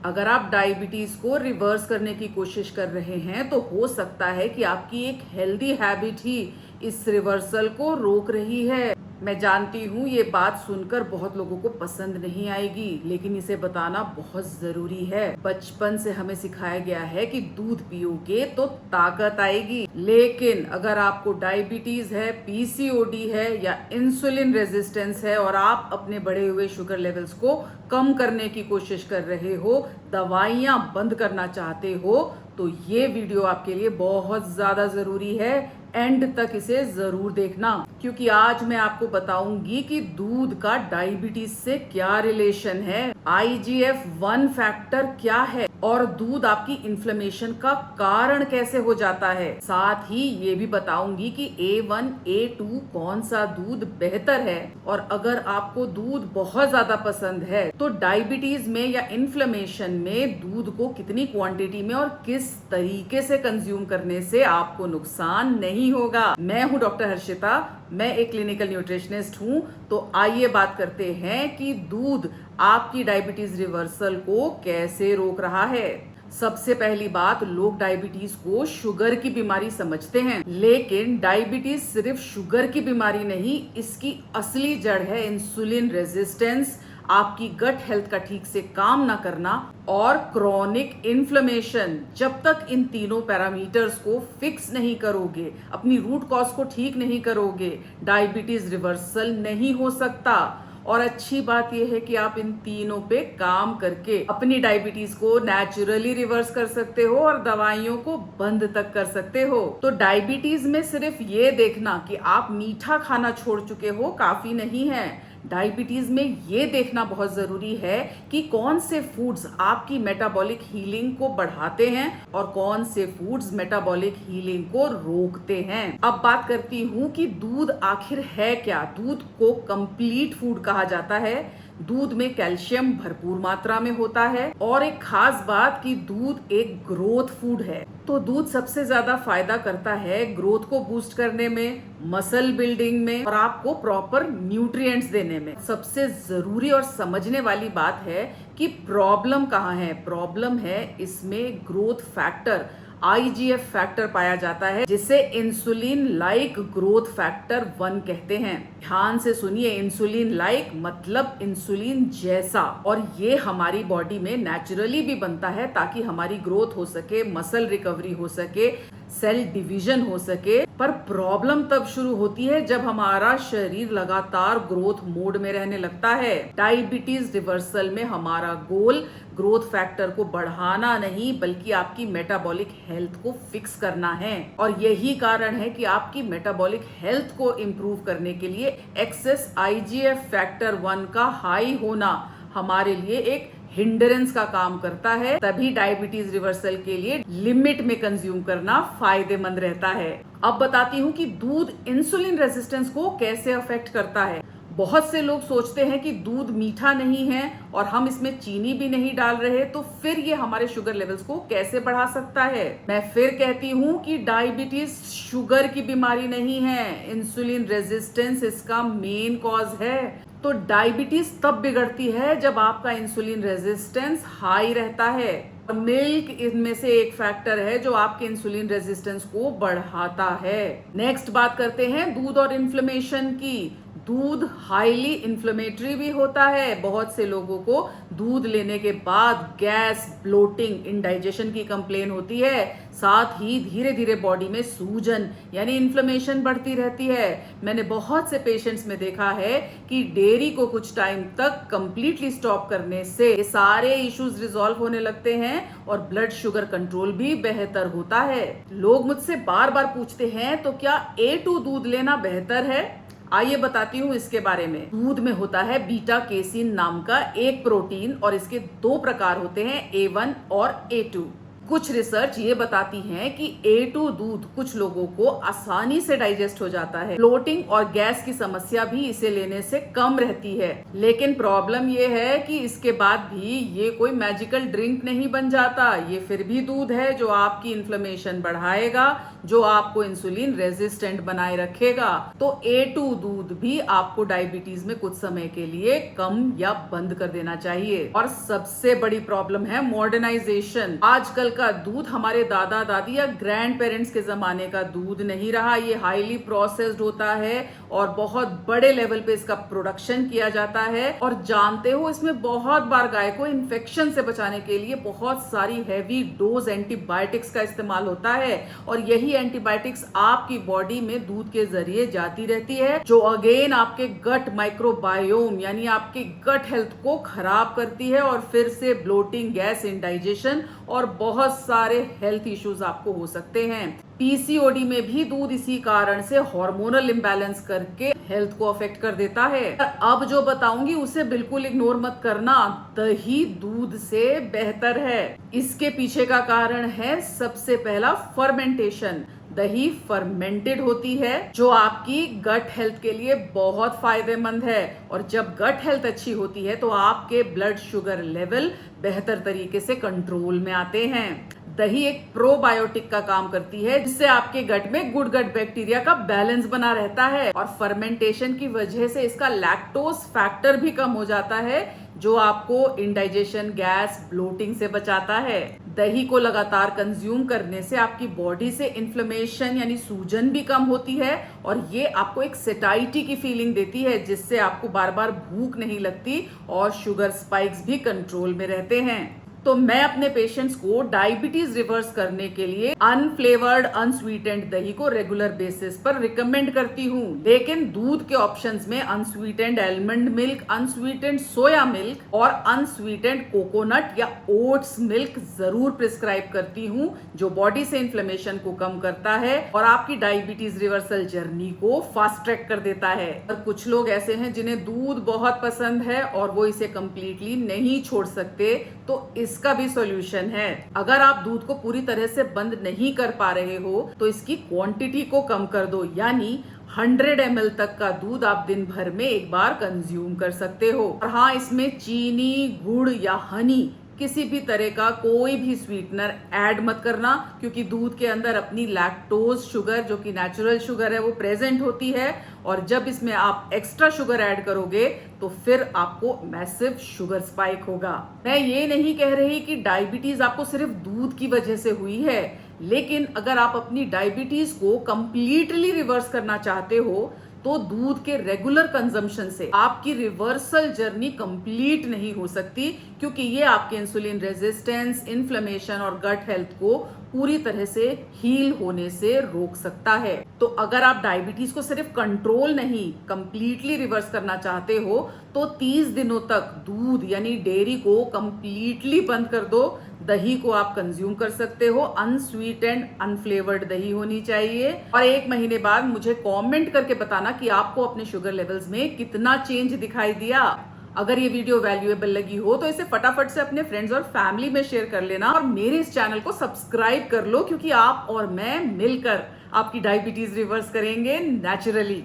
अगर आप डायबिटीज को रिवर्स करने की कोशिश कर रहे हैं तो हो सकता है कि आपकी एक हेल्दी हैबिट ही इस रिवर्सल को रोक रही है। मैं जानती हूँ ये बात सुनकर बहुत लोगों को पसंद नहीं आएगी, लेकिन इसे बताना बहुत जरूरी है। बचपन से हमें सिखाया गया है कि दूध पियोगे तो ताकत आएगी, लेकिन अगर आपको डायबिटीज है, पीसीओडी है या इंसुलिन रेजिस्टेंस है और आप अपने बढ़े हुए शुगर लेवल्स को कम करने की कोशिश कर रहे हो, दवाइयां बंद करना चाहते हो, तो ये वीडियो आपके लिए बहुत ज्यादा जरूरी है। एंड तक इसे जरूर देखना, क्योंकि आज मैं आपको बताऊंगी कि दूध का डायबिटीज से क्या रिलेशन है, IGF-1 फैक्टर क्या है और दूध आपकी इन्फ्लेमेशन का कारण कैसे हो जाता है। साथ ही ये भी बताऊंगी कि A1, A2 कौन सा दूध बेहतर है, और अगर आपको दूध बहुत ज्यादा पसंद है तो डायबिटीज में या इन्फ्लेमेशन में दूध को कितनी क्वांटिटी में और किस तरीके से कंज्यूम करने से आपको नुकसान नहीं होगा। मैं हूं डॉक्टर हर्षिता, मैं एक क्लिनिकल न्यूट्रिशनिस्ट हूं। तो आइए बात करते हैं कि दूध आपकी डायबिटीज रिवर्सल को कैसे रोक रहा है। सबसे पहली बात, लोग डायबिटीज को शुगर की बीमारी समझते हैं, लेकिन डायबिटीज सिर्फ शुगर की बीमारी नहीं, इसकी असली जड़ है इंसुलिन रेजिस्टेंस, आपकी गट हेल्थ का ठीक से काम ना करना और क्रॉनिक इन्फ्लेमेशन। जब तक इन तीनों पैरामीटर्स को फिक्स नहीं करोगे, अपनी रूट कॉज को ठीक नहीं करोगे, डायबिटीज रिवर्सल नहीं हो सकता। और अच्छी बात यह है कि आप इन तीनों पे काम करके अपनी डायबिटीज को नेचुरली रिवर्स कर सकते हो और दवाइयों को बंद तक कर सकते हो। तो डायबिटीज में सिर्फ ये देखना कि आप मीठा खाना छोड़ चुके हो काफी नहीं है। डायबिटीज में ये देखना बहुत जरूरी है कि कौन से फूड्स आपकी मेटाबॉलिक हीलिंग को बढ़ाते हैं और कौन से फूड्स मेटाबॉलिक हीलिंग को रोकते हैं। अब बात करती हूँ कि दूध आखिर है क्या। दूध को कंप्लीट फूड कहा जाता है। दूध में कैल्शियम भरपूर मात्रा में होता है, और एक खास बात कि दूध एक ग्रोथ फूड है। तो दूध सबसे ज्यादा फायदा करता है ग्रोथ को बूस्ट करने में, मसल बिल्डिंग में और आपको प्रॉपर न्यूट्रिएंट्स देने में। सबसे जरूरी और समझने वाली बात है कि प्रॉब्लम कहाँ है। प्रॉब्लम है इसमें ग्रोथ फैक्टर IGF फैक्टर पाया जाता है, जिसे इंसुलिन लाइक ग्रोथ फैक्टर 1 कहते हैं। ध्यान से सुनिए, इंसुलिन लाइक मतलब इंसुलिन जैसा, और ये हमारी बॉडी में नेचुरली भी बनता है ताकि हमारी ग्रोथ हो सके, मसल रिकवरी हो सके, सेल डिवीजन हो सके। पर प्रॉब्लम तब शुरू होती है जब हमारा शरीर लगातार ग्रोथ मोड में रहने लगता है। डायबिटीज रिवर्सल में हमारा गोल ग्रोथ फैक्टर को बढ़ाना नहीं, बल्कि आपकी मेटाबॉलिक हेल्थ को फिक्स करना है। और यही कारण है कि आपकी मेटाबॉलिक हेल्थ को इंप्रूव करने के लिए एक्सेस IGF फैक्टर 1 का हाई होना हमारे लिए एक हिंड्रेंस का काम करता है। तभी डायबिटीज रिवर्सल के लिए लिमिट में कंज्यूम करना फायदेमंद रहता है। अब बताती हूँ कि दूध इंसुलिन रेजिस्टेंस को कैसे अफेक्ट करता है। बहुत से लोग सोचते हैं कि दूध मीठा नहीं है और हम इसमें चीनी भी नहीं डाल रहे, तो फिर ये हमारे शुगर लेवल्स को कैसे बढ़ा सकता है। मैं फिर कहती हूँ कि डायबिटीज शुगर की बीमारी नहीं है, इंसुलिन रेजिस्टेंस इसका मेन कॉज है। तो डायबिटीज तब बिगड़ती है जब आपका इंसुलिन रेजिस्टेंस हाई रहता है। मिल्क इनमें से एक फैक्टर है जो आपके इंसुलिन रेजिस्टेंस को बढ़ाता है। नेक्स्ट बात करते हैं दूध और इन्फ्लेमेशन की। दूध हाईली इन्फ्लेमेटरी भी होता है। बहुत से लोगों को दूध लेने के बाद गैस, ब्लोटिंग, इंडाइजेशन की कंप्लेन होती है। साथ ही धीरे धीरे बॉडी में सूजन यानी इन्फ्लेमेशन बढ़ती रहती है। मैंने बहुत से पेशेंट्स में देखा है कि डेयरी को कुछ टाइम तक कंप्लीटली स्टॉप करने से ये सारे इश्यूज रिजॉल्व होने लगते हैं और ब्लड शुगर कंट्रोल भी बेहतर होता है। लोग मुझसे बार बार पूछते हैं, तो क्या A2 दूध लेना बेहतर है? आइए बताती हूँ इसके बारे में। दूध में होता है बीटा केसिन नाम का एक प्रोटीन, और इसके 2 प्रकार होते हैं, A1 और A2। कुछ रिसर्च ये बताती है कि A2 दूध कुछ लोगों को आसानी से डाइजेस्ट हो जाता है। ब्लोटिंग और गैस की समस्या भी इसे लेने से कम रहती है। लेकिन प्रॉब्लम ये है कि इसके बाद भी ये कोई मैजिकल ड्रिंक नहीं बन जाता। ये फिर भी दूध है जो आपकी इन्फ्लेमेशन बढ़ाएगा, जो आपको इंसुलिन रेजिस्टेंट बनाए रखेगा। तो A2 दूध भी आपको डायबिटीज में कुछ समय के लिए कम या बंद कर देना चाहिए। और सबसे बड़ी प्रॉब्लम है मॉडर्नाइजेशन। आजकल का दूध हमारे दादा दादी या ग्रैंड पेरेंट्स के जमाने का दूध नहीं रहा। ये हाईली प्रोसेस्ड होता है और बहुत बड़े लेवल पे इसका प्रोडक्शन किया जाता है। और जानते हो, इसमें बहुत बार गाय को इन्फेक्शन से बचाने के लिए बहुत सारी हैवी डोज एंटीबायोटिक्स का इस्तेमाल होता है। और यही एंटीबायोटिक्स आपकी बॉडी में दूध के जरिए जाती रहती है, जो अगेन आपके गट माइक्रोबायोम यानी आपके गट हेल्थ को खराब करती है और फिर से ब्लोटिंग, गैस, इंडाइजेशन और बहुत सारे हेल्थ इश्यूज आपको हो सकते हैं। पीसीओडी में भी दूध इसी कारण से हार्मोनल इम्बैलेंस करके हेल्थ को अफेक्ट कर देता है। अब जो बताऊंगी उसे बिल्कुल इग्नोर मत करना। दही दूध से बेहतर है। इसके पीछे का कारण है सबसे पहला फर्मेंटेशन। दही फर्मेंटेड होती है जो आपकी गट हेल्थ के लिए बहुत फायदेमंद है। और जब गट हेल्थ अच्छी होती है तो आपके ब्लड शुगर लेवल बेहतर तरीके से कंट्रोल में आते हैं। दही एक प्रोबायोटिक का काम करती है, जिससे आपके गट में गुड गट बैक्टीरिया का बैलेंस बना रहता है। और फर्मेंटेशन की वजह से इसका लैक्टोज फैक्टर भी कम हो जाता है, जो आपको इंडाइजेशन, गैस, ब्लोटिंग से बचाता है। दही को लगातार कंज्यूम करने से आपकी बॉडी से इन्फ्लेमेशन यानी सूजन भी कम होती है और ये आपको एक सेटाइटी की फीलिंग देती है, जिससे आपको बार बार भूख नहीं लगती और शुगर स्पाइक्स भी कंट्रोल में रहते हैं। तो मैं अपने पेशेंट्स को डायबिटीज रिवर्स करने के लिए अनफ्लेवर्ड अनस्वीटेंड दही को रेगुलर बेसिस पर रिकमेंड करती हूँ। लेकिन दूध के ऑप्शंस में unsweetened almond milk, unsweetened soya milk और अनस्वीटेंड कोकोनट या ओट्स मिल्क जरूर प्रिस्क्राइब करती हूँ, जो बॉडी से इन्फ्लेमेशन को कम करता है और आपकी डायबिटीज रिवर्सल जर्नी को फास्ट ट्रैक कर देता है। और कुछ लोग ऐसे हैं जिन्हें दूध बहुत पसंद है और वो इसे कंप्लीटली नहीं छोड़ सकते, तो इसका भी सॉल्यूशन है। अगर आप दूध को पूरी तरह से बंद नहीं कर पा रहे हो तो इसकी क्वांटिटी को कम कर दो, यानी 100 ml तक का दूध आप दिन भर में एक बार कंज्यूम कर सकते हो। और हाँ, इसमें चीनी, गुड़ या हनी किसी भी तरह का कोई भी स्वीटनर ऐड मत करना, क्योंकि दूध के अंदर अपनी लैक्टोज शुगर जो कि नेचुरल शुगर है वो प्रेजेंट होती है। और जब इसमें आप एक्स्ट्रा शुगर ऐड करोगे तो फिर आपको मैसिव शुगर स्पाइक होगा। मैं ये नहीं कह रही कि डायबिटीज आपको सिर्फ दूध की वजह से हुई है, लेकिन अगर आप अपनी डायबिटीज को कंप्लीटली रिवर्स करना चाहते हो तो दूध के रेगुलर कंजम्पशन से आपकी रिवर्सल जर्नी कंप्लीट नहीं हो सकती, क्योंकि ये आपके इंसुलिन रेजिस्टेंस, इन्फ्लेमेशन और गट हेल्थ को पूरी तरह से हील होने से रोक सकता है। तो अगर आप डायबिटीज को सिर्फ कंट्रोल नहीं कंप्लीटली रिवर्स करना चाहते हो तो 30 दिनों तक दूध यानी डेयरी को कंप्लीटली बंद कर दो। दही को आप कंज्यूम कर सकते हो, अनस्वीटेंड अनफ्लेवर्ड दही होनी चाहिए। और 1 महीने बाद मुझे कमेंट करके बताना कि आपको अपने शुगर लेवल्स में कितना चेंज दिखाई दिया। अगर ये वीडियो वैल्यूएबल लगी हो तो इसे फटाफट से अपने फ्रेंड्स और फैमिली में शेयर कर लेना और मेरे इस चैनल को सब्सक्राइब कर लो, क्योंकि आप और मैं मिलकर आपकी डायबिटीज रिवर्स करेंगे नेचुरली।